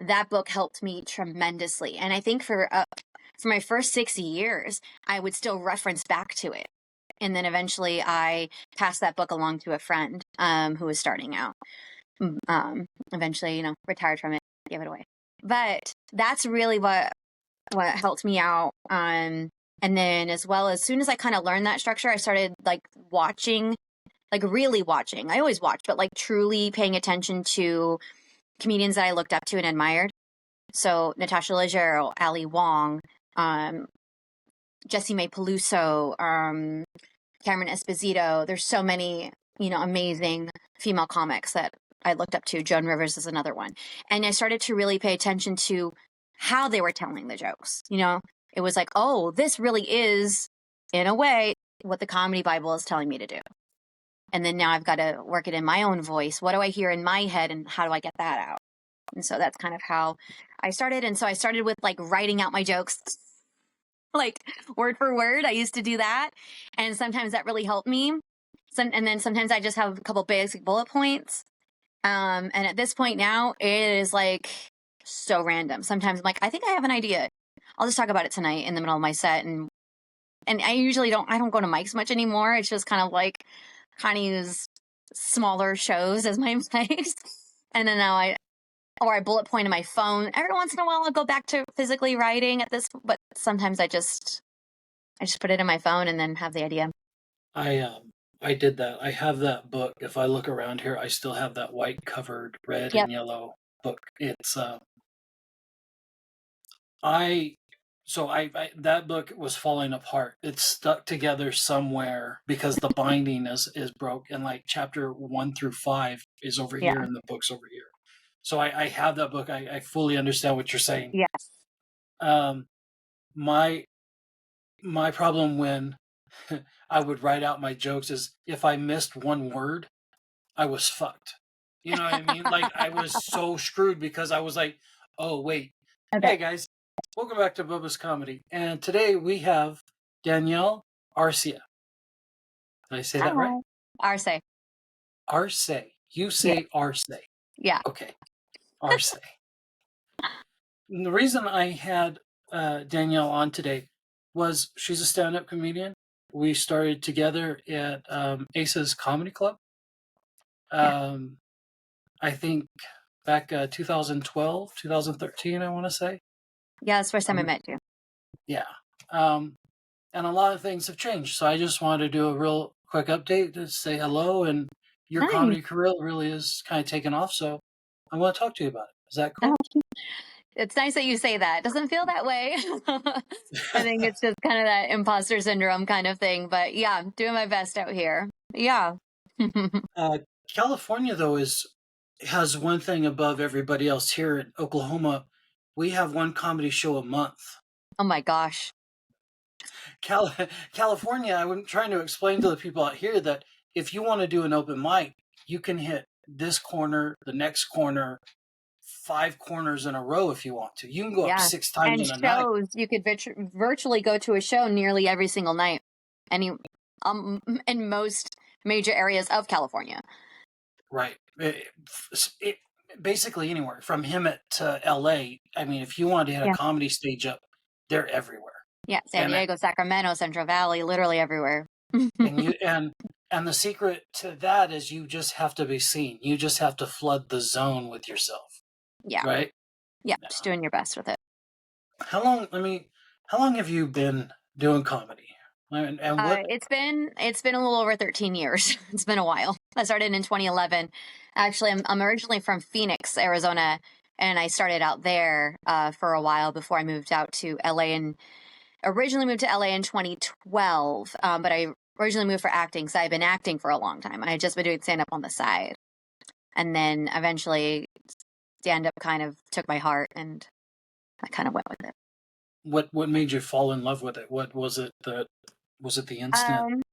that book helped me tremendously. And I think for my first 6 years, I would still reference back to it. And then eventually I passed that book along to a friend who was starting out. Eventually, retired from it, gave it away. But that's really what helped me out. And then as soon as I kind of learned that structure, I started like watching, like really watching. I always watched, but like truly paying attention to comedians that I looked up to and admired. So Natasha Leggero, Ali Wong, Jessie May Peluso, Cameron Esposito. There's so many, amazing female comics that I looked up to. Joan Rivers is another one. And I started to really pay attention to how they were telling the jokes. It was like, oh, this really is, in a way, what the comedy Bible is telling me to do. And then now I've got to work it in my own voice. What do I hear in my head and how do I get that out? And so that's kind of how I started. And so I started with like writing out my jokes, like word for word. I used to do that. And sometimes that really helped me. And then sometimes I just have a couple basic bullet points. And at this point now, it is like so random. Sometimes I'm like, I think I have an idea. I'll just talk about it tonight in the middle of my set. And I usually don't go to mics much anymore. It's just kind of like kind of use smaller shows as my mics. And then now I bullet point in my phone. Every once in a while I'll go back to physically writing at this, but sometimes I just put it in my phone and then have the idea. I did that. I have that book. If I look around here, I still have that white covered red and yellow book. It's that book was falling apart. It's stuck together somewhere because the binding is broke, and like chapter 1 through 5 is over here and the book's over here. So I have that book. I fully understand what you're saying. Yes. My problem when I would write out my jokes is if I missed one word, I was fucked. You know what I mean? Like I was so screwed because I was like, oh wait. Okay. Hey guys, welcome back to Bubba's Comedy. And today we have Danielle Arce. Did I say that right? Arce. Arce. You say Arce. Yeah. Okay. Arce. And the reason I had Danielle on today was she's a stand-up comedian. We started together at Ace's Comedy Club. I think back 2012, 2013, I want to say. Yeah, that's the first time I met you. Yeah. And a lot of things have changed. So I just wanted to do a real quick update to say hello. And your comedy career really is kind of taken off. So I want to talk to you about it. Is that cool? It's nice that you say that. It doesn't feel that way. I think it's just kind of that imposter syndrome kind of thing. But yeah, I'm doing my best out here. Yeah. California, though, has one thing above everybody else. Here in Oklahoma, we have one comedy show a month. Oh my gosh. California, I'm trying to explain to the people out here that if you want to do an open mic, you can hit this corner, the next corner, 5 corners in a row if you want to. You can go up 6 times in a night. And shows, you could virtually go to a show nearly every single night, in most major areas of California. Right. Basically anywhere from Hemet to LA. I mean, if you want to hit a comedy stage up, they're everywhere. Yeah, San Diego, Sacramento, Central Valley, literally everywhere. and the secret to that is you just have to be seen. You just have to flood the zone with yourself. Yeah. Right? Yeah, just doing your best with it. How long have you been doing comedy? And what? It's been a little over 13 years. It's been a while. I started in 2011. Actually, I'm originally from Phoenix, Arizona, and I started out there for a while before I moved out to LA, and originally moved to LA in 2012. But I originally moved for acting, so I've been acting for a long time. I had just been doing stand-up on the side. And then eventually stand-up kind of took my heart, and I kind of went with it. What made you fall in love with it? What was it the instant?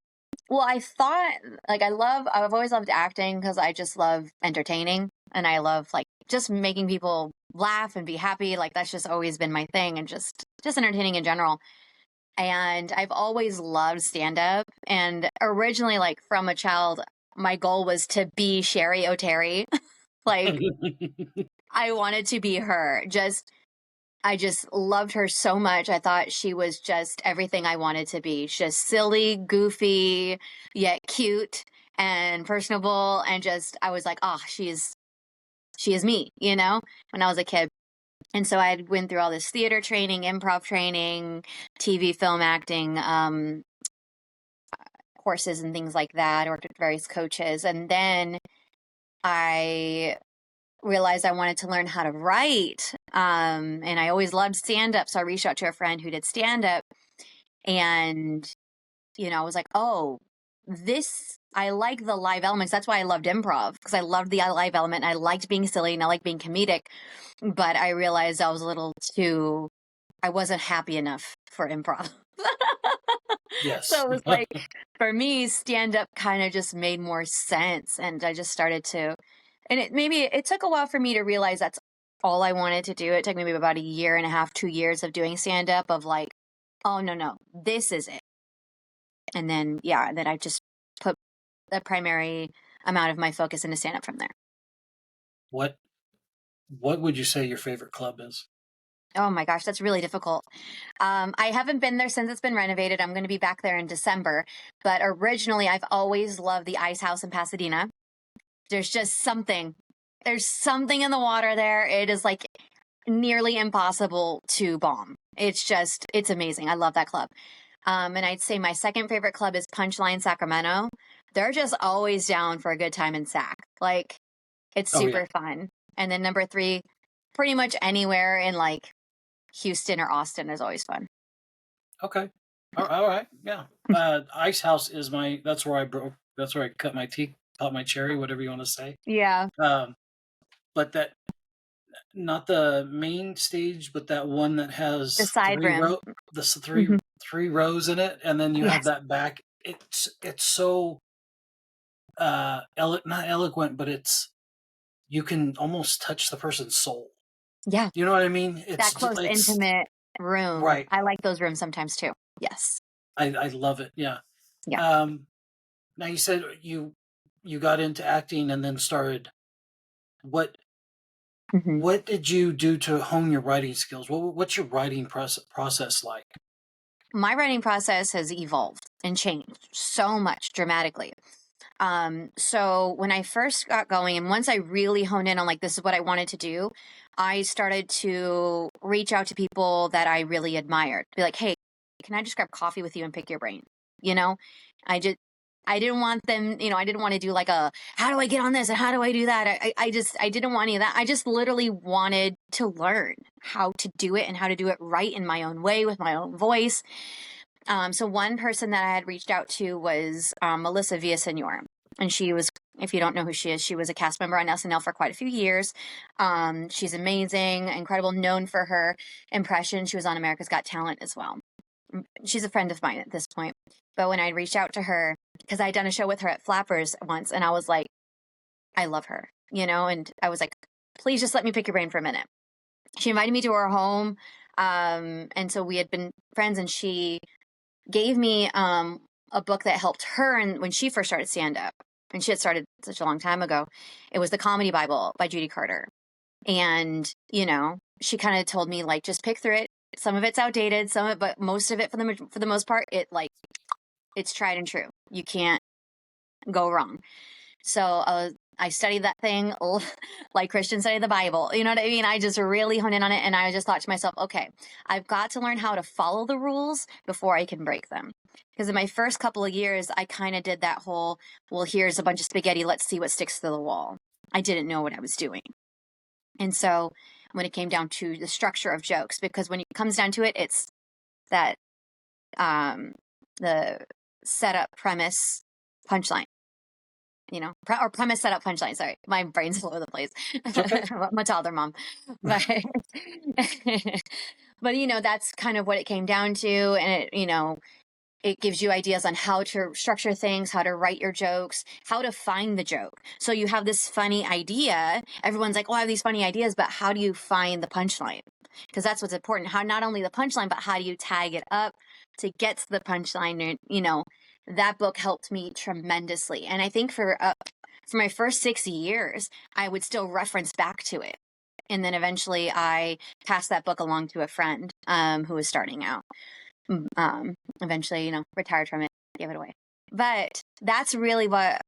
Well, I thought, like, I've always loved acting because I just love entertaining, and I love like just making people laugh and be happy. Like that's just always been my thing, and just entertaining in general. And I've always loved stand-up, and originally, like from a child, my goal was to be Sherry O'Terry. Like I wanted to be her. I just loved her so much. I thought she was just everything I wanted to be. Just silly, goofy, yet cute and personable. And just, I was like, oh, she is me, you know, when I was a kid. And so I went through all this theater training, improv training, TV, film acting, courses and things like that, worked with various coaches. And then I realized I wanted to learn how to write. And I always loved stand up. So I reached out to a friend who did stand up. And, you know, I was like, oh, I like the live elements. That's why I loved improv, because I loved the live element. I liked being silly and I liked being comedic. But I realized I was a little too, I wasn't happy enough for improv. So Yes. it was like, for me, stand up kind of just made more sense. And I just started to, and it took a while for me to realize that's all I wanted to do. It took maybe about a year and a half, 2 years of doing stand up, of like, oh, no, this is it. And then, yeah, then I just put the primary amount of my focus into stand up from there. What what would you say your favorite club is? Oh my gosh, that's really difficult. I haven't been there since it's been renovated. I'm going to be back there in December. But originally, I've always loved the Ice House in Pasadena. There's just something. There's something in the water there. It is like nearly impossible to bomb. It's amazing. I love that club. And I'd say my second favorite club is Punchline Sacramento. They're just always down for a good time in Sac. Like, it's Oh yeah. super fun. And then number three, pretty much anywhere in like Houston or Austin is always fun. Okay. All right. Yeah. Ice House is my. That's where I broke. That's where I cut my teeth, popped my cherry, whatever you want to say. Yeah. Um, but that not the main stage, but that one that The has side room. Hmm. three rows in it, and then you have Yes. that back. It's so not eloquent, but it's you can almost touch the person's soul. Yeah. You know what I mean? That close, It's intimate room. right. I like those rooms sometimes too. Yes. I love it. Yeah. Yeah. Um, Now you said you got into acting and then started. What Hmm. what did you do to hone your writing skills? What's your writing process like? My writing process has evolved and changed so much dramatically. So when I first got going, and once I really honed in on like this is what I wanted to do, I started to reach out to people that I really admired. Be like, hey, can I just grab coffee with you and pick your brain? You know, I just I didn't want them, I didn't want to do like a how do I get on this and how do I do that? I didn't want any of that. I just literally wanted to learn how to do it and how to do it right in my own way with my own voice. So one person that I had reached out to was Melissa Villasenor. And she was, if you don't know who she was a cast member on SNL for quite a few years. She's amazing, incredible, known for her impression. She was on America's Got Talent as well. She's a friend of mine at this point. But when I reached out to her, because I had done a show with her at Flappers once, and I was like, I love her, and I was like, please just let me pick your brain for a minute. She invited me to her home. And so we had been friends, and she gave me a book that helped her and when she first started stand up, and she had started such a long time ago. It was The Comedy Bible by Judy Carter. And she kind of told me like just pick through it. Some of it's outdated, but most of it for the most part it's tried and true. You can't go wrong. So I studied that thing like Christians study the Bible. You know what I mean? I just really honed in on it, and I just thought to myself, okay, I've got to learn how to follow the rules before I can break them. Because in my first couple of years, I kind of did that whole, well, here's a bunch of spaghetti, let's see what sticks to the wall. I didn't know what I was doing. And so when it came down to the structure of jokes, because when it comes down to it, it's that the setup, premise, punchline. Or premise setup punchline. Sorry, my brain's all over the place. Okay. I'm a toddler mom, but but that's kind of what it came down to, and it gives you ideas on how to structure things, how to write your jokes, how to find the joke. So you have this funny idea. Everyone's like, "Oh, I have these funny ideas," but how do you find the punchline? Because that's what's important. How not only the punchline, but how do you tag it up to get to the punchline? That book helped me tremendously. And I think for my first 6 years, I would still reference back to it. And then eventually I passed that book along to a friend who was starting out. Eventually, retired from it, gave it away. But that's really what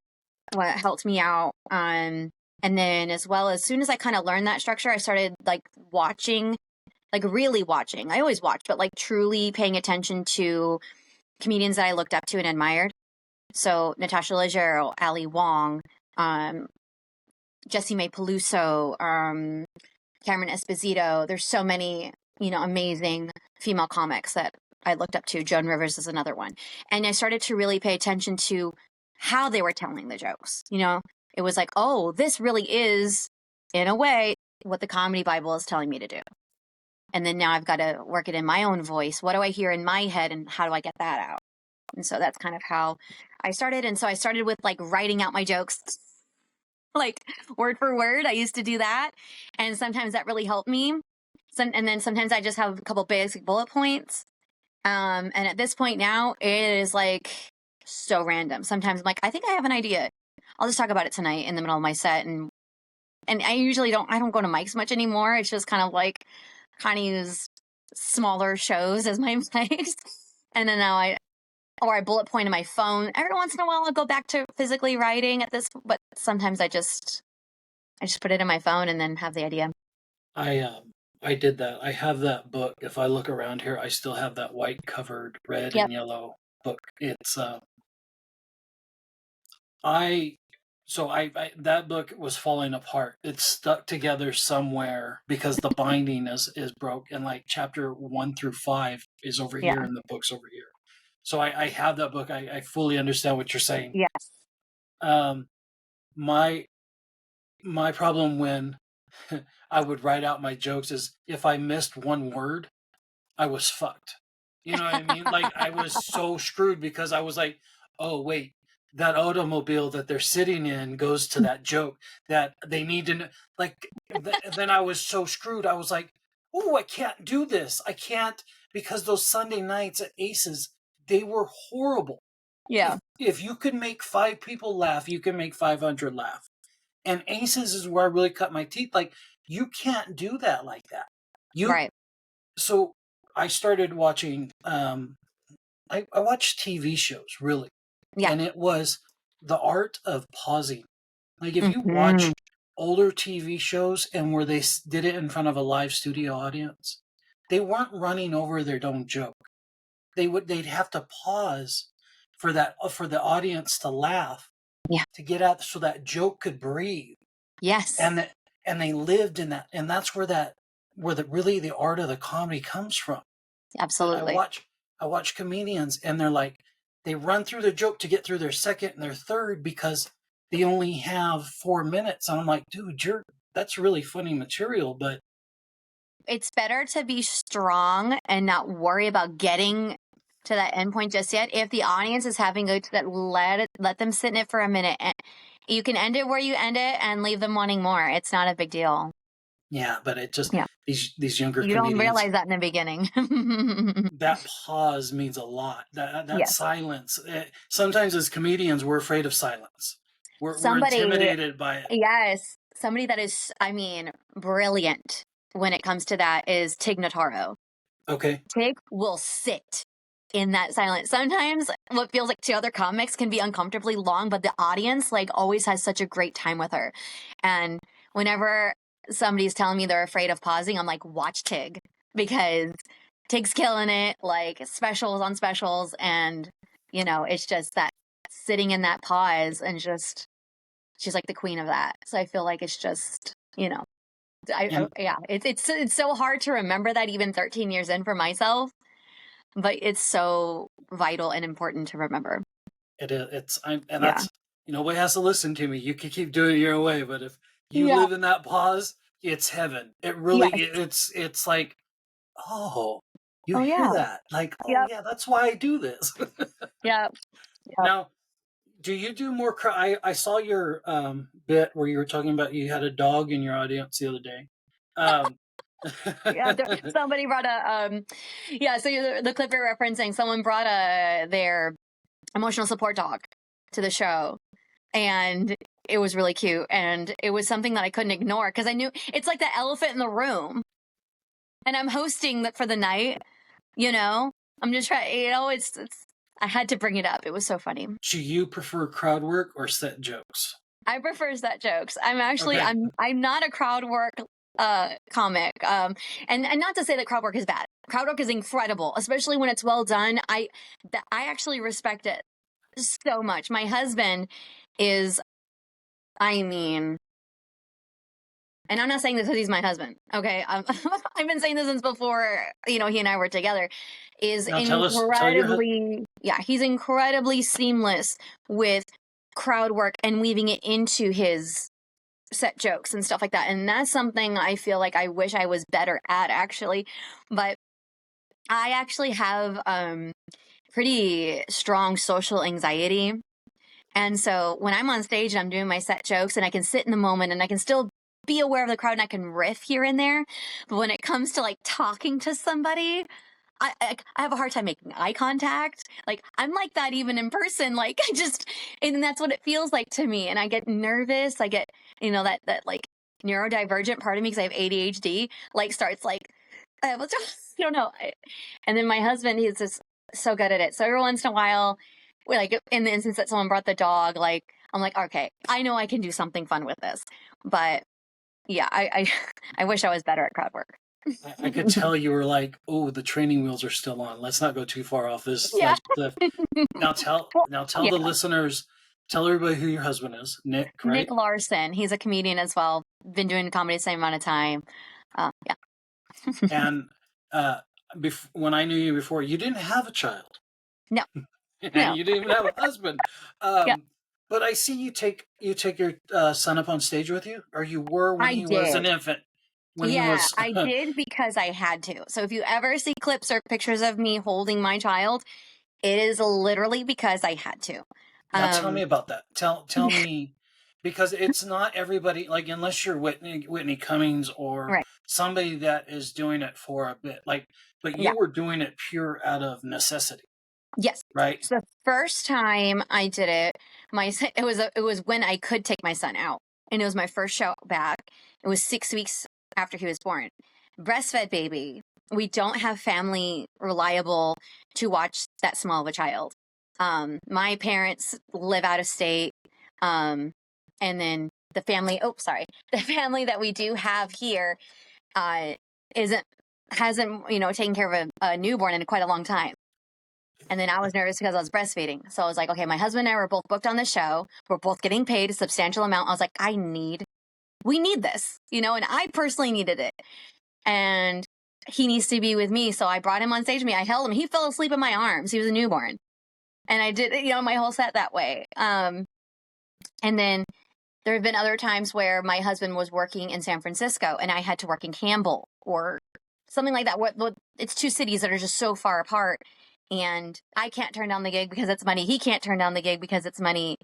helped me out. And then as soon as I kind of learned that structure, I started like watching, like really watching. I always watched, but like truly paying attention to comedians that I looked up to and admired. So Natasha Leggero, Ali Wong, Jessie May Peluso, Cameron Esposito. There's so many, amazing female comics that I looked up to. Joan Rivers is another one. And I started to really pay attention to how they were telling the jokes. It was like, oh, this really is, in a way, what the comedy Bible is telling me to do. And then now I've got to work it in my own voice. What do I hear in my head and how do I get that out? And so that's kind of how I started. And so I started with like writing out my jokes, like word for word. I used to do that. And sometimes that really helped me. And then sometimes I just have a couple basic bullet points. And at this point now, it is like so random. Sometimes I'm like, I think I have an idea. I'll just talk about it tonight in the middle of my set. And I usually I don't go to mics much anymore. It's just kind of like kind of use smaller shows as my mics. And then now I bullet point in my phone. Every once in a while I'll go back to physically writing but sometimes I just put it in my phone and then have the idea. I did that. I have that book. If I look around here, I still have that white covered red Yep. and yellow book. It's I that book was falling apart. It's stuck together somewhere because the binding is broke, and like chapter 1 through 5 is over Yeah. here and the book's over here. So I have that book. I fully understand what you're saying. Yes. My my problem when I would write out my jokes is if I missed one word, I was fucked. You know what I mean? Like I was so screwed because I was like, oh wait, that automobile that they're sitting in goes to that joke that they need to know. Like then I was so screwed. I was like, oh, I can't do this. I can't because those Sunday nights at Aces, they were horrible. Yeah. If you could make 5 people laugh, you can make 500 laugh. And Aces is where I really cut my teeth. Like you can't do that like that. Right. So I started watching I watched TV shows really. Yeah. And it was the art of pausing. Like if you Mhm. watch older TV shows and where they did it in front of a live studio audience, they weren't running over their own joke. They'd have to pause for the audience to laugh. Yeah. To get out so that joke could breathe. Yes. And they lived in that, and that's where really the art of the comedy comes from. Absolutely. I watch comedians and they're like, they run through the joke to get through their second and their third because they only have 4 minutes. And I'm like, dude, that's really funny material, but it's better to be strong and not worry about getting to that end point just yet. If the audience is having a that let them sit in it for a minute. And you can end it where you end it and leave them wanting more. It's not a big deal. yeah, but it just these younger you comedians don't realize that in the beginning. that pause means a lot. That Yes. silence. Sometimes as comedians, we're afraid of silence. We're intimidated by it. Yes. Somebody that is, brilliant when it comes to that is Tig Notaro. Okay. Tig will sit in that silence. Sometimes what feels like 2 other comics can be uncomfortably long, but the audience like always has such a great time with her. And whenever somebody's telling me they're afraid of pausing, I'm like, watch Tig, because Tig's killing it, like specials on specials. And, it's just that sitting in that pause and just, she's like the queen of that. So I feel like it's just, it's so hard to remember that even 13 years in for myself, but it's so vital and important to remember. It is. That's, nobody has to listen to me. You can keep doing it your way, but if you live in that pause, it's heaven. It really, it's like, oh, you hear that? Like, yeah, that's why I do this. Yeah. Now, do you do more? I saw your bit where you were talking about you had a dog in your audience the other day. Somebody brought so the clip you're referencing, someone brought their emotional support dog to the show, and it was really cute, and it was something that I couldn't ignore because I knew it's like the elephant in the room, and I'm hosting for the night. You know, I'm just trying. It's. I had to bring it up. It was so funny. Do you prefer crowd work or set jokes? I prefer set jokes. I'm actually Okay. I'm not a crowd work comic. And not to say that crowd work is bad. Crowd work is incredible, especially when it's well done. I actually respect it so much. My husband is, I mean, and I'm not saying this because he's my husband. Okay, I've been saying this since before he and I were together. Is Now tell your incredibly, yeah, he's incredibly seamless with crowd work and weaving it into his set jokes and stuff like that. And that's something I feel like I wish I was better at, actually. But I actually have pretty strong social anxiety. And so when I'm on stage and I'm doing my set jokes and I can sit in the moment and I can still be aware of the crowd and I can riff here and there. But when it comes to like talking to somebody, I have a hard time making eye contact. Like I'm like that even in person. Like and that's what it feels like to me. And I get nervous. I get, that like neurodivergent part of me because I have ADHD, like starts like, I don't know. And then my husband, he's just so good at it. So every once in a while, we're like in the instance that someone brought the dog, like I'm like, okay, I know I can do something fun with this. But yeah, I wish I was better at crowd work. I could tell you were like, oh, the training wheels are still on. Let's not go too far off this Yeah. cliff. Now tell Yeah. the listeners, tell everybody who your husband is. Nick, right? Nick Larson. He's a comedian as well. Been doing comedy the same amount of time. Yeah. And when I knew you before, you didn't have a child. No. And No. you didn't even have a husband. Yeah. But I see you take your son up on stage with you, or you were when I he was an did. infant. When he Yeah, was I did because I had to. So if you ever see clips or pictures of me holding my child, it is literally because I had to. Now tell me about that. Tell me, because it's not everybody, like unless you're Whitney Cummings or Right. somebody that is doing it for a bit, like, but Yeah. you were doing it pure out of necessity, Yes. right? So the first time I did it, it was when I could take my son out, and it was my first show back. It was 6 weeks after he was born. Breastfed baby. We don't have family reliable to watch that small of a child. My parents live out of state, and then the family. Oh, sorry, the family that we do have here isn't hasn't taken care of a newborn in quite a long time. And then I was nervous because I was breastfeeding. So I was like, okay, my husband and I were both booked on the show. We're both getting paid a substantial amount. I was like, we need this, and I personally needed it. And he needs to be with me. So I brought him on stage with me. I held him. He fell asleep in my arms. He was a newborn. And I did, my whole set that way. And then there have been other times where my husband was working in San Francisco and I had to work in Campbell or something like that. It's two cities that are just so far apart. And I can't turn down the gig because it's money. He can't turn down the gig because it's money.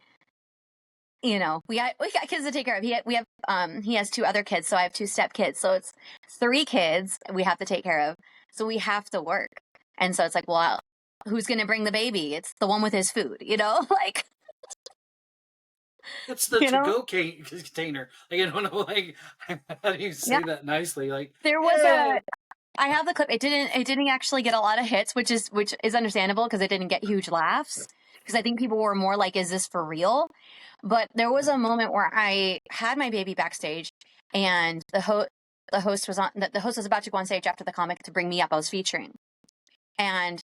We got kids to take care of. He has two other kids, so I have two step kids. So it's three kids we have to take care of. So we have to work. And so it's like, well, who's going to bring the baby? It's the one with his food, like. It's the to-go container. Like, I don't know, like, how do you say that nicely? Like, there was I have the clip. It didn't actually get a lot of hits, which is understandable because it didn't get huge laughs. Because I think people were more like, "Is this for real?" But there was a moment where I had my baby backstage, and the host was about to go on stage after the comic to bring me up. I was featuring, and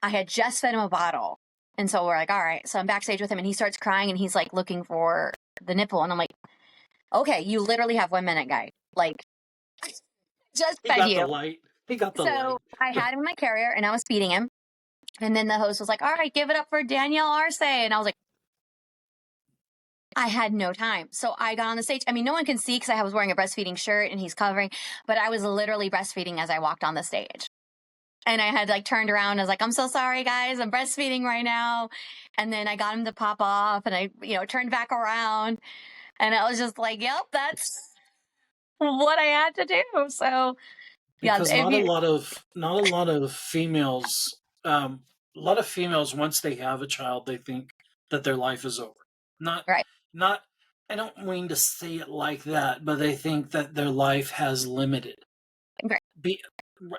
I had just fed him a bottle, and so we're like, "All right." So I'm backstage with him, and he starts crying, and he's like looking for the nipple, and I'm like, "Okay, you literally have 1 minute, guy. Like, just fed you." He got the light. So I had him in my carrier, and I was feeding him. And then the host was like, all right, give it up for Danielle Arce. And I was like, I had no time. So I got on the stage. I mean, no one can see because I was wearing a breastfeeding shirt and he's covering, but I was literally breastfeeding as I walked on the stage. And I had turned around and I was like, I'm so sorry, guys. I'm breastfeeding right now. And then I got him to pop off and I, turned back around and I was just like, yep, that's what I had to do. So because not a lot of females, a lot of females, once they have a child, they think that their life is over. Not I don't mean to say it like that, but they think that their life has limited. Right. Be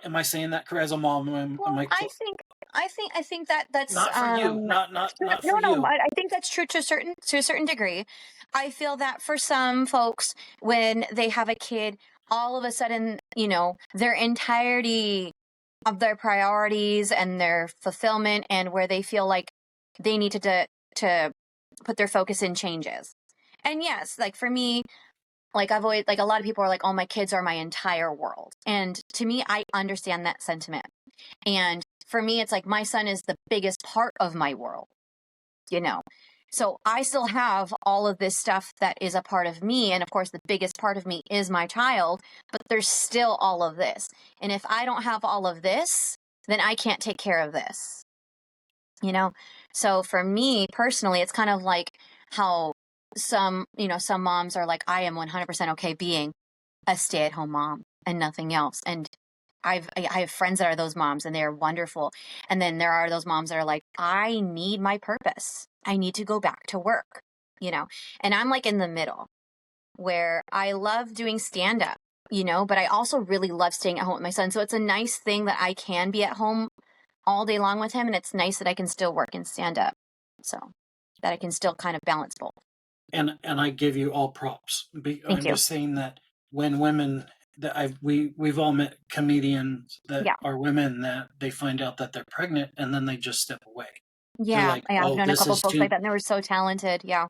Am I saying that correct? As a mom, am Well, I I think that that's not for you, not no, for no, you. I think that's true to a certain degree. I feel that for some folks, when they have a kid, all of a sudden, their entirety of their priorities and their fulfillment and where they feel like they need to put their focus in changes. And yes, like for me, like I've always like a lot of people are like, "Oh, my kids are my entire world." And to me, I understand that sentiment. And for me, it's like my son is the biggest part of my world, you know. So I still have all of this stuff that is a part of me. And of course, the biggest part of me is my child, but there's still all of this. And if I don't have all of this, then I can't take care of this, you know? So for me personally, it's kind of like how some moms are like, I am 100% okay being a stay at home mom and nothing else. And I have friends that are those moms and they're wonderful. And then there are those moms that are like, I need my purpose. I need to go back to work, you know? And I'm like in the middle where I love doing stand up, but I also really love staying at home with my son. So it's a nice thing that I can be at home all day long with him. And it's nice that I can still work and stand up. So that I can still kind of balance both. And I give you all props. Thank I'm you. just saying that when women that we've all met comedians that Yeah. are women that they find out that they're pregnant and then they just step away. They're Yeah. like, Yeah. I've "Oh, known a this couple is folks like too." that and they were so talented. Yeah.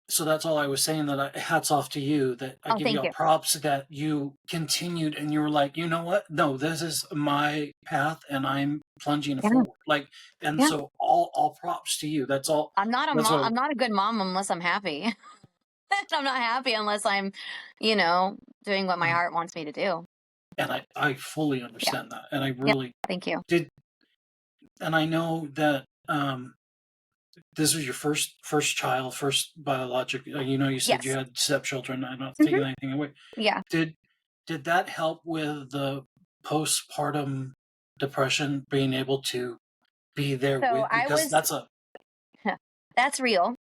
So that's all I was saying. That hats off to you. That I Oh, give you thank all you. props that you continued and you were like, you know what? No, this is my path and I'm plunging Yeah. forward. Like, and Yeah. so all props to you. That's all. I'm not a That's mom. all. I'm not a good mom unless I'm happy. I'm not happy unless I'm, you know, doing what my heart wants me to do. And I fully Yeah. understand that. And I Yeah. really Thank you. did. And I know that this was your first child, first biologic. You said you Yes. had stepchildren. I'm not taking Hmm. anything away. Yeah. Did did that help with the postpartum depression, being able to be there So with, I because was, that's a that's real.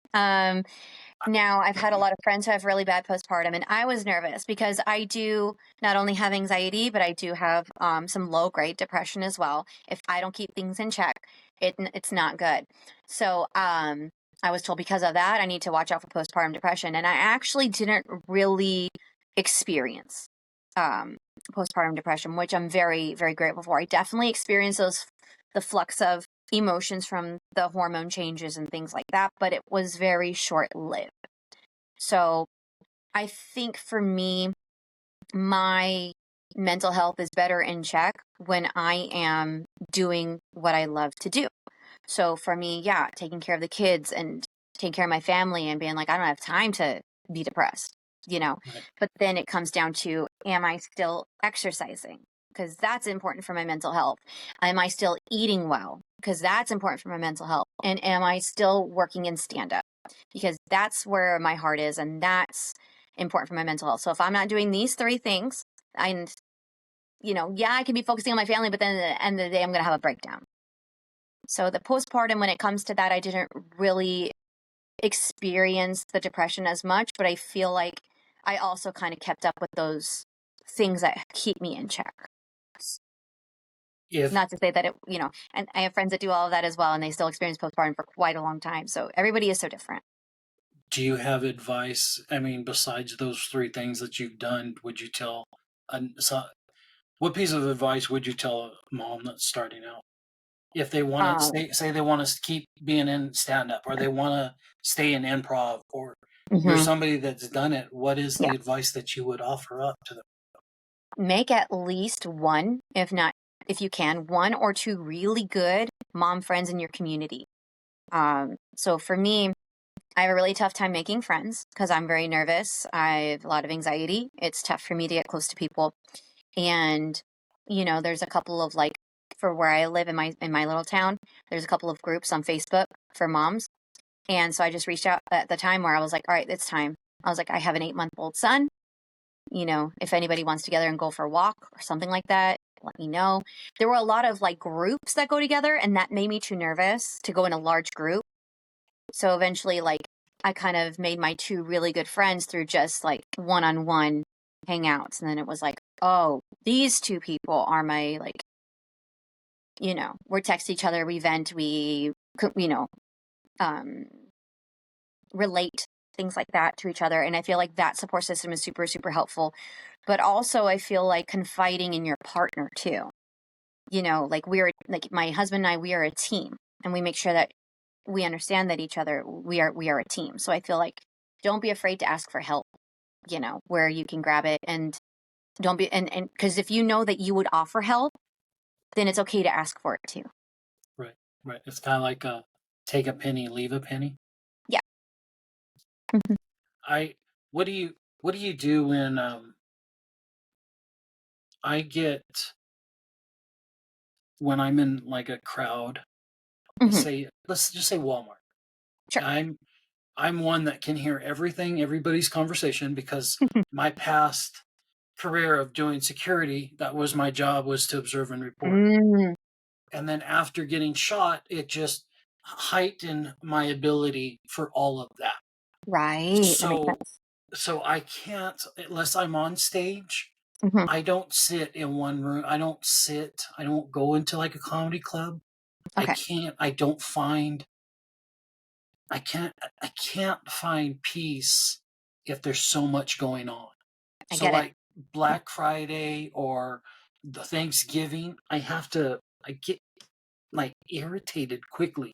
Now I've had a lot of friends who have really bad postpartum, and I was nervous because I do not only have anxiety, but I do have some low grade depression as well. If I don't keep things in check, it's not good. So I was told because of that, I need to watch out for postpartum depression, and I actually didn't really experience um, postpartum depression, which I'm very, very grateful for. I definitely experienced the flux of emotions from the hormone changes and things like that, but it was very short lived. So I think for me, my mental health is better in check when I am doing what I love to do. So for me, yeah, taking care of the kids and taking care of my family and being like, I don't have time to be depressed, you know. right. But then it comes down to, am I still exercising? Because that's important for my mental health. Am I still eating well? Because that's important for my mental health. And am I still working in stand up? Because that's where my heart is and that's important for my mental health. So if I'm not doing these three things, and yeah, I can be focusing on my family, but then at the end of the day, I'm going to have a breakdown. So the postpartum, when it comes to that, I didn't really experience the depression as much, but I feel like I also kind of kept up with those things that keep me in check. If Not to say that and I have friends that do all of that as well, and they still experience postpartum for quite a long time. So everybody is so different. Do you have advice? I mean, besides those three things that you've done, would you tell? So, what piece of advice would you tell a mom that's starting out? If they want to Um, say they want to keep being in stand up, or they want to stay in improv, or you're mhm, somebody that's done it, what is yeah. the advice that you would offer up to them? Make at least one, if not, if you can, one or two really good mom friends in your community. So for me, I have a really tough time making friends because I'm very nervous. I have a lot of anxiety. It's tough for me to get close to people. And, there's a couple of like for where I live in my little town, there's a couple of groups on Facebook for moms. And so I just reached out at the time where I was like, all right, it's time. I was like, I have an 8-month-old son. If anybody wants to together and go for a walk or something like that, let me know. There were a lot of like groups that go together, and that made me too nervous to go in a large group. So eventually, like, I kind of made my two really good friends through just like one-on-one hangouts. And then it was like, oh, these two people are my like, we text each other, we vent, um, relate things like that to each other. And I feel like that support system is super, super helpful. But also, I feel like confiding in your partner too. Like like my husband and I, we are a team, and we make sure that we understand that we are a team. So I feel like don't be afraid to ask for help, where you can grab it, and don't be, and because if you know that you would offer help, then it's okay to ask for it too. Right, right. It's kind of like take a penny, leave a penny. Yeah. Hmm. I what do you do when I get when I'm in like a crowd? Hmm. Let's just say Walmart. Sure. I'm one that can hear everything, everybody's conversation because my past career of doing security, that was my job was to observe and report. Mm, And then after getting shot, it just heightened my ability for all of that. right. That makes So sense. so I can't unless I'm on stage, Hmm. I don't sit in one room. I don't go into like a comedy club. Okay. I don't find I can't find peace if there's so much going on. I So get it. like Black Friday or the Thanksgiving, I get like irritated quickly.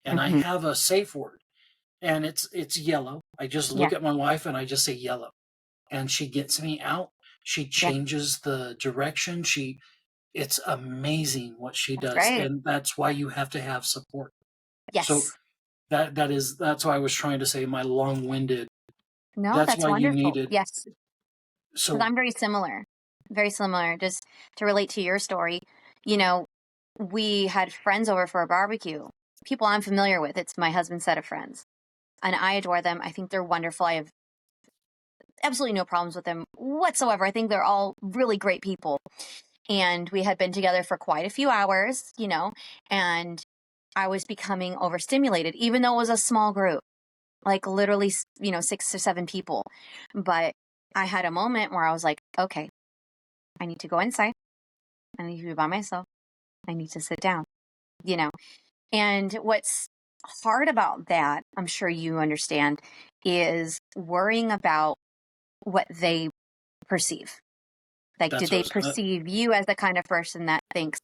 And I Hmm. have a safe word and it's yellow. I just Yeah. look at my wife and I just say yellow and she gets me out. She Yeah. changes the direction. It's amazing what she That's does. great. And that's why you have to have support. So Yes. that's why I was trying to say my long-winded. No, That's that's why you wonderful. needed Yes. Because so I'm very similar. Very similar. Just to relate to your story, you know, we had friends over for a barbecue. People I'm familiar with. It's my husband's set of friends. And I adore them. I think they're wonderful. I have absolutely no problems with them whatsoever. I think they're all really great people. And we had been together for quite a few hours, and I was becoming overstimulated, even though it was a small group, like literally, 6 or 7 people. But I had a moment where I was like, okay, I need to go inside. I need to be by myself. I need to sit down, you know. And what's hard about that, I'm sure you understand, is worrying about what they perceive. Like, do that's they what I was, perceive you as the kind of person that thinks,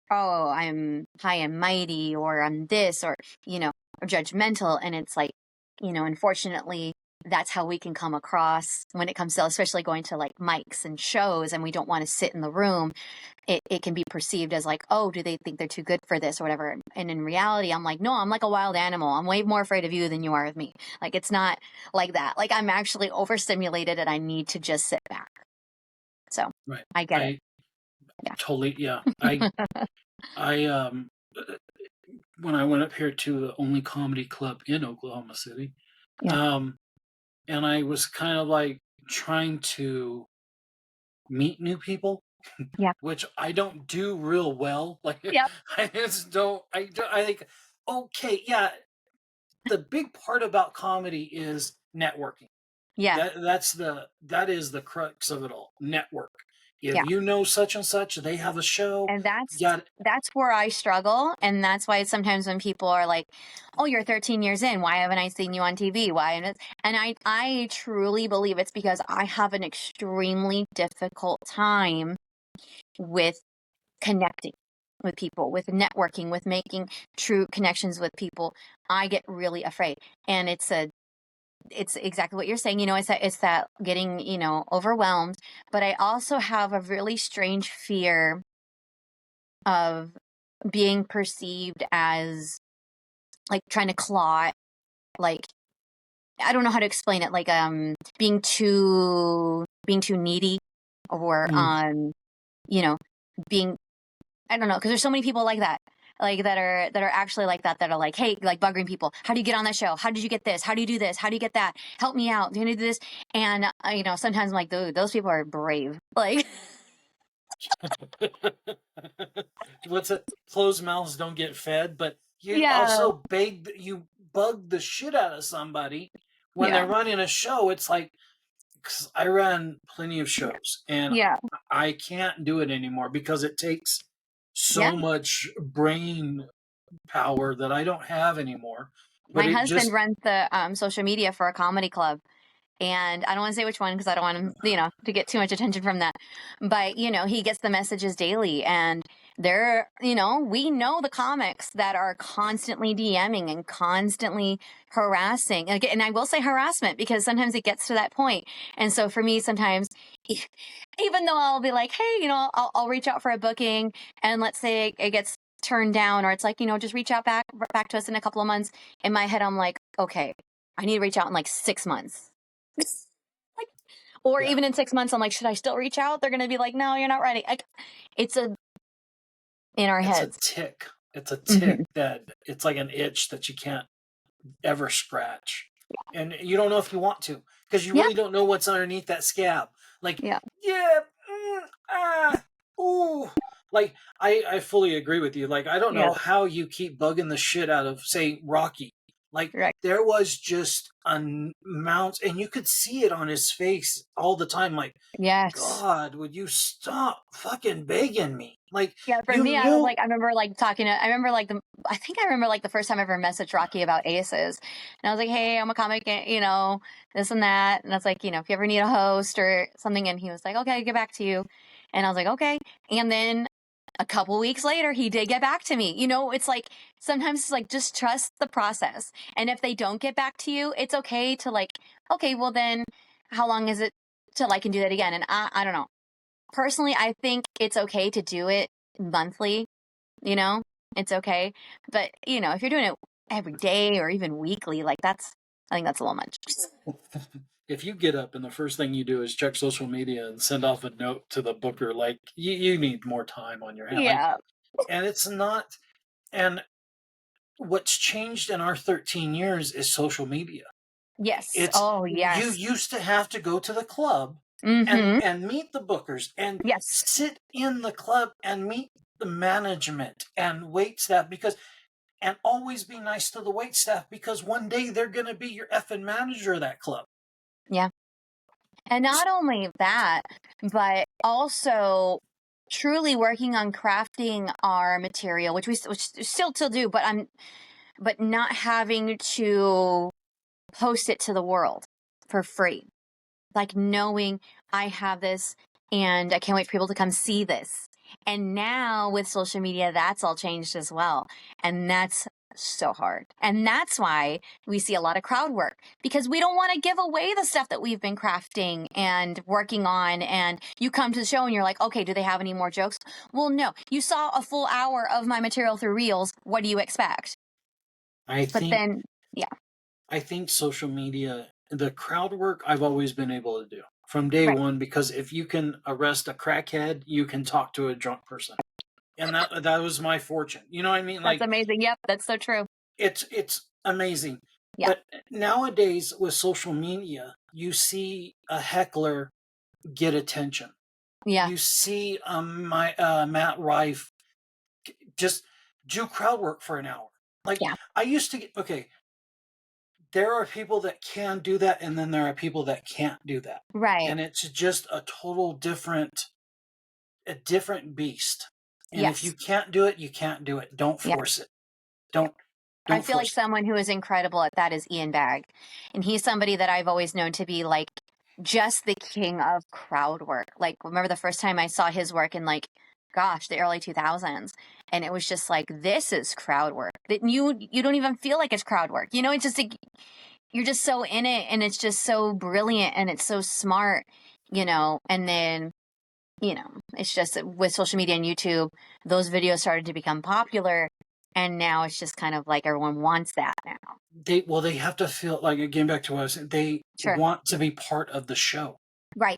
oh, I'm high and mighty, or I'm this, or judgmental? And it's like, unfortunately, that's how we can come across when it comes to, especially going to like mics and shows, and we don't want to sit in the room. It can be perceived as like, oh, do they think they're too good for this or whatever? And in reality, I'm like, no, I'm like a wild animal. I'm way more afraid of you than you are of me. Like, it's not like that. Like, I'm actually overstimulated and I need to just sit back. So right. I get it. I Yeah. totally yeah. I when I went up here to the only comedy club in Oklahoma City, Yeah. um, and I was kind of like trying to meet new people, Yeah. which I don't do real well. Like Yep. I think okay, yeah, the big part about comedy is networking. Yeah. That is the crux of it all. Network. If Yeah. you know such and such, they have a show. And that's Yeah, that's where I struggle. And that's why sometimes when people are like, oh, you're 13 years in, why haven't I seen you on TV? Why? And I truly believe it's because I have an extremely difficult time with connecting with people, with networking, with making true connections with people. I get really afraid. And it's exactly what you're saying. It's that getting, overwhelmed. But I also have a really strange fear of being perceived as like trying to claw, like, I don't know how to explain it, like being too needy, or mm, you know being, I don't know, because there's so many people like that, like that are actually like that are like, hey, like bugging people, how do you get on that show, how did you get this, how do you do this, how do you get that, help me out, do you do this? And sometimes I'm like, dude, those people are brave, like. what's it? Closed mouths don't get fed, but Yeah. you bug the shit out of somebody when Yeah. they're running a show. It's like, 'cause I ran plenty of shows and Yeah. I can't do it anymore because it takes Yeah. so much brain power that I don't have anymore. But My it husband just, runs the social media for a comedy club. And I don't want to say which one because I don't want him, to get too much attention from that. But, he gets the messages daily. And we know the comics that are constantly DMing and constantly harassing. And I will say harassment because sometimes it gets to that point. And so for me, sometimes, even though I'll be like, hey, I'll reach out for a booking. And let's say it gets turned down, or it's like, just reach out back to us in a couple of months. In my head, I'm like, okay, I need to reach out in like 6 months. Like, or yeah, even in 6 months, I'm like, should I still reach out? They're gonna be like, no, you're not ready. Like, it's in our it's a heads. tick. It's a tick Hmm. that it's like an itch that you can't ever scratch. And you don't know if you want to because you Yeah, really don't know what's underneath that scab. Like, yeah, yeah, ooh. Like, I fully agree with you. Like, I don't know yeah, how you keep bugging the shit out of, say, Rocky. Like, right. there was just amounts, and you could see it on his face all the time. Like, Yes. God, would you stop fucking begging me? Like, Yeah, for you me, I was knew. like, I remember like I think I remember like the first time I ever messaged Rocky about aces. And I was like, hey, I'm a comic, this and that. And I was like, if you ever need a host or something. And he was like, okay, I'll get back to you. And I was like, okay. And then a couple weeks later, he did get back to me. It's like sometimes it's like just trust the process. And if they don't get back to you, it's okay to like, okay, well then how long is it till I can do that again? And I don't know. Personally, I think it's okay to do it monthly, you know? It's okay. But, if you're doing it every day or even weekly, like I think that's a little much. If you get up and the first thing you do is check social media and send off a note to the booker, like you need more time on your hand. Like, Yeah. and it's not, and what's changed in our 13 years is social media. Yes. It's, Oh, you yes. used to have to go to the club Mm-hmm. and meet the bookers and Yes. sit in the club and meet the management and wait staff because, and always be nice to the wait staff because one day they're going to be your effing manager of that club. Yeah. And not only that, but also truly working on crafting our material, which still do, but not having to post it to the world for free. Like knowing I have this and I can't wait for people to come see this. And now with social media, that's all changed as well. And that's so hard. And that's why we see a lot of crowd work because we don't want to give away the stuff that we've been crafting and working on. And you come to the show and you're like, okay, do they have any more jokes? Well, no, you saw a full hour of my material through Reels. What do you expect? I But think then, yeah, I think social media, the crowd work, I've always been able to do from day right. one because if you can arrest a crackhead, you can talk to a drunk person, and that was my fortune. You know what I mean? That's Like, amazing. Yep, that's so true. it's amazing. Yeah, But nowadays with social media, you see a heckler get attention. yeah, You see my Matt Rife just do crowd work for an hour. Like, yeah, I used to get, okay, there are people that can do that, and then there are people that can't do that. right. And it's just a different beast. And if you Yes. can't do it, you can't do it. Don't Yeah. force it. Yeah. Don't I don't feel like force it. someone who is incredible at that is Ian Bagg. And he's somebody that I've always known to be like just the king of crowd work. Like, remember the first time I saw his work in like, gosh, the early 2000s. And it was just like, this is crowd work. That you don't even feel like it's crowd work. It's just like, you're just so in it and it's just so brilliant and it's so smart, and then, it's just that with social media and YouTube, those videos started to become popular. And now it's just kind of like everyone wants that now. They have to feel like, again, back to what I was saying, they Sure. want to be part of the show. Right.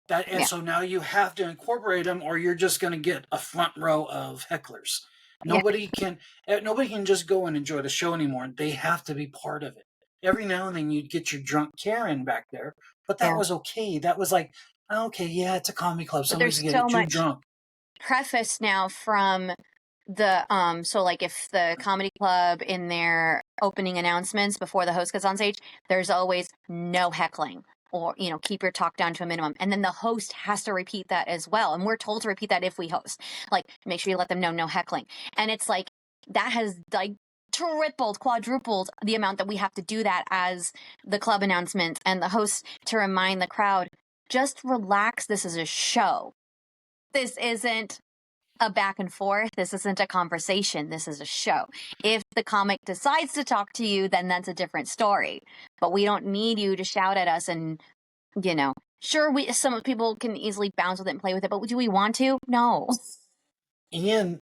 That, and Yeah. so now you have to incorporate them, or you're just going to get a front row of hecklers. Yeah. Nobody can just go and enjoy the show anymore. They have to be part of it. Every now and then you'd get your drunk Karen back there, but that Yeah. was okay. That was like, okay, yeah, it's a comedy club. But Somebody's there's gonna so get too much drunk. preface now from So like if the comedy club in their opening announcements before the host gets on stage, there's always no heckling, or keep your talk down to a minimum, and then the host has to repeat that as well, and we're told to repeat that if we host, like, make sure you let them know no heckling. And it's like that has like tripled, quadrupled the amount that we have to do that as the club announcements and the host, to remind the crowd, just relax, this is a show, this isn't a back and forth. This isn't a conversation. This is a show. If the comic decides to talk to you, then that's a different story. But we don't need you to shout at us and, sure, some people can easily bounce with it and play with it, but do we want to? No. And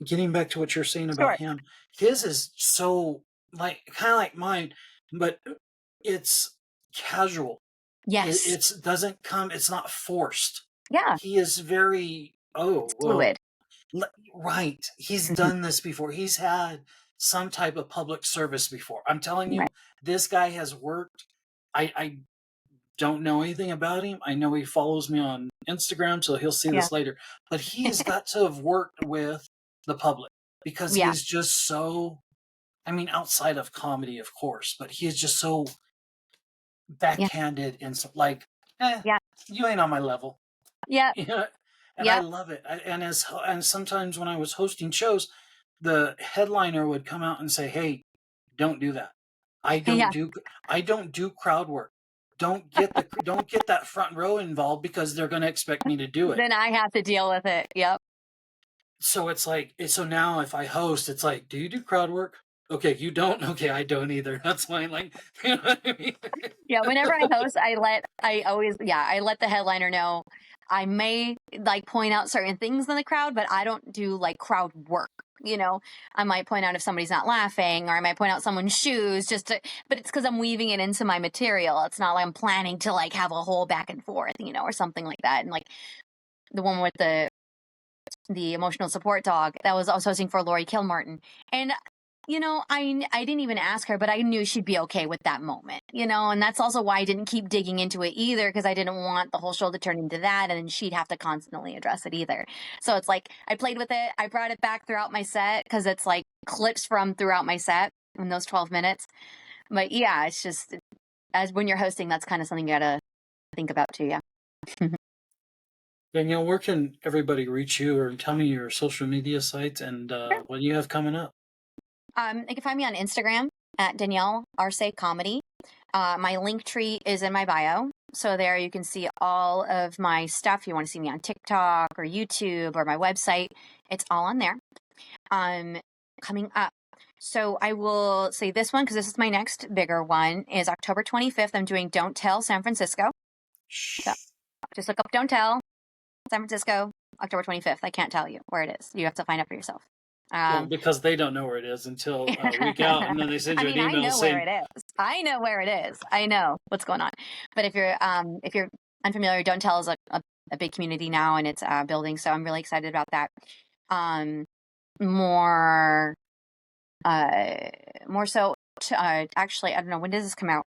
getting back to what you're saying about Sure. him, his is so like kind of like mine, but it's casual. Yes. It's doesn't come. It's not forced. Yeah. He is very It's fluid. Right. He's Mhm. done this before. He's had some type of public service before. I'm telling you, Right. this guy has worked. I don't know anything about him. I know he follows me on Instagram, so he'll see Yeah. this later. But he has got to have worked with the public because he Yeah. is just so, I mean, outside of comedy, of course, but he is just so Yeah. backhanded and so, like, Yeah. you ain't on my level. Yeah. Yeah, and I Yeah. love it. And sometimes when I was hosting shows, the headliner would come out and say, "Hey, don't do that. I don't Yeah. do I don't do crowd work. Don't get that front row involved because they're going to expect me to do it." Then I have to deal with it. Yep. So it's like so now if I host, it's like, "Do you do crowd work?" Okay, you don't. Okay, I don't either. That's fine. Like, you know what I mean? Yeah, whenever I host, I let the headliner know. I may like point out certain things in the crowd, but I don't do like crowd work. I might point out if somebody's not laughing, or I might point out someone's shoes but it's because I'm weaving it into my material. It's not like I'm planning to like have a whole back and forth, or something like that. And like the one with the emotional support dog, that was also hosting for Lori Kilmartin. And I didn't even ask her, but I knew she'd be okay with that moment, and that's also why I didn't keep digging into it either, because I didn't want the whole show to turn into that, and then she'd have to constantly address it either. So it's like I played with it. I brought it back throughout my set because it's like clips from throughout my set in those 12 minutes. But yeah, it's just, as when you're hosting, that's kind of something you gotta think about too. Yeah. Danielle, where can everybody reach you, or tell me your social media sites and Sure. what you have coming up? You can find me on Instagram at Danielle Arce Comedy. My link tree is in my bio. So there you can see all of my stuff. You want to see me on TikTok or YouTube or my website, it's all on there. Coming up. So I will say this one because this is my next bigger one, is October 25th. I'm doing Don't Tell San Francisco. So Shh. just look up Don't Tell San Francisco, October 25th. I can't tell you where it is. You have to find out for yourself. Well, Um, because they don't know where it is until a week out, and then they send I you an mean, I email know where saying, it is. I know where it is. I know what's going on. But if you're unfamiliar, Don't Tell is a big community now, and it's building. So I'm really excited about that. Um, more more so. Actually, I don't know, when does this come out?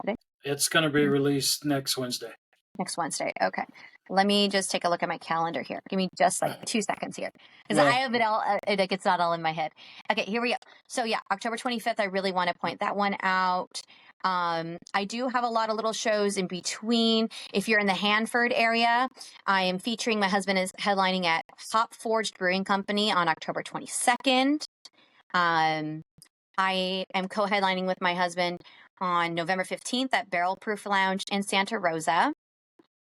Today? it's going to be released next Wednesday. Next Wednesday. Okay. Let me just take a look at my calendar here. Give me just like 2 seconds here, because I Well, have it all. Like, it's not all in my head. Okay, here we go. So yeah, October 25th. I really want to point that one out. I do have a lot of little shows in between. If you're in the Hanford area, I am featuring, my husband is headlining at Hop Forged Brewing Company on October 22nd. Um, I am co-headlining with my husband on November 15th at Barrel Proof Lounge in Santa Rosa.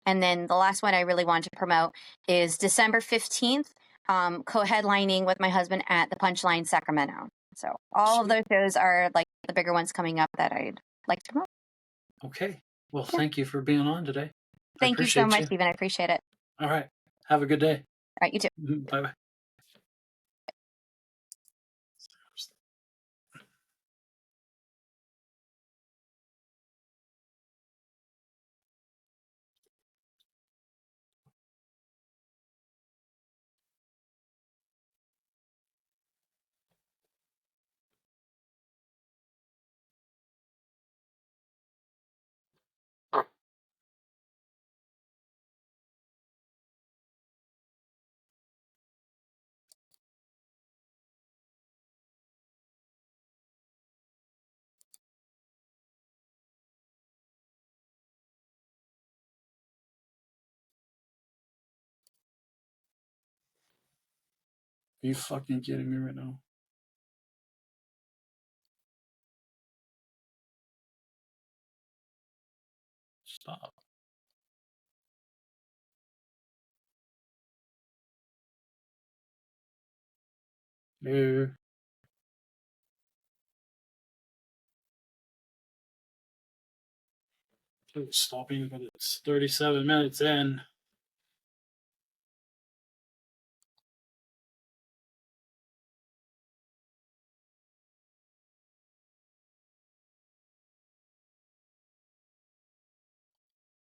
And then the last one I really want to promote is December 15th, co-headlining with my husband at the Punchline Sacramento. So all of sweet. those shows are like the bigger ones coming up that I'd like to promote. Okay. Well, Yeah. thank you for being on today. I Thank you so appreciate much, you. Stephen. I appreciate it. All right. Have a good day. All right, you too. Bye bye. Are you fucking kidding me right now? Stop. Dude. It's stopping, but it's 37 minutes in.